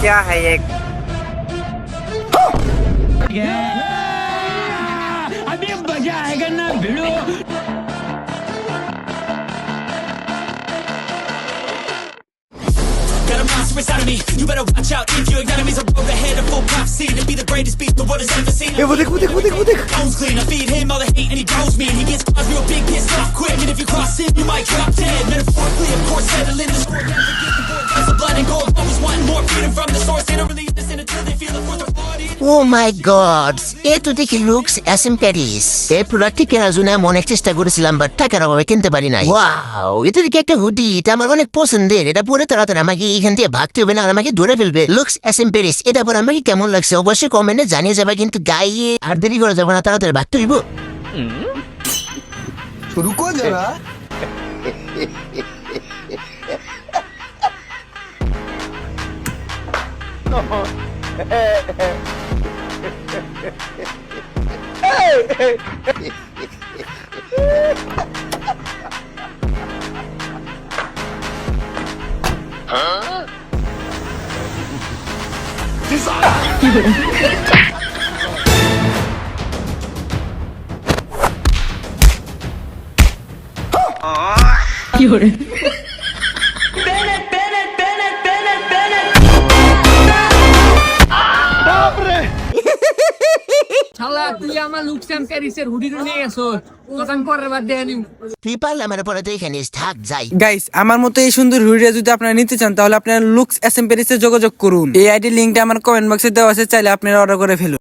क्या है ये? अभी मजा आएगा ना भिड़ो। Got a monster inside of me. You better watch out if your enemies are road ahead of full prophecy to be the greatest beast the world has ever seen. वो देख Bones clean, I feed him all the hate and he grows me. And he gets cause real big, pissed off quick. And if you cross him, you might drop dead. Metaphorically, of course, settle in the score. Never forget the board, there's blood and gold. Always wanting more freedom from the source. They don't release this until they feel the fourth or floor. Oh my god, এ তো দেখি looks অ্যাসেম Paris. এই প্রোডাক্টটি কেনার জন্য আমি অনেক চেষ্টা করেছিলাম, বাট টাকার অভাবে কিনতে পারি নাই। ওয়াও, এটা দেখি একটা হুডি, এটা আমার অনেক পছন্দের। এটা পরে তাড়াতাড়ি আমাকে এখান থেকে ভাগতে হবে না, আর আমাকে ধরে ফেলবে। লুকস অ্যাসেম প্যারিস, এটা পরে আমাকে কেমন লাগছে অবশ্যই কমেন্টে জানিয়ে যাবে। কিন্তু গাইয়ে আর দেরি করা যাবে না, তাড়াতাড়ি ভাগতে হইব। रुको जरा শালা তুই আমার লুকস এন্ড প্যারিসের হুডিটা নিয়ে গেছো, দোকান পরের বার দিয়ে নিউ। তুই পারলে আমার পরে তো এখানে থাক যাই। গাইস, আমার মতো এই সুন্দর হুডিটা যদি আপনারা নিতে চান তাহলে আপনারা লুকস অ্যাসেম্বলিতে যোগাযোগ করুন। এই আইডি লিংকটা আমার কমেন্ট বক্সে দেওয়া আছে, চাইলে আপনারা অর্ডার করে ফেলুন।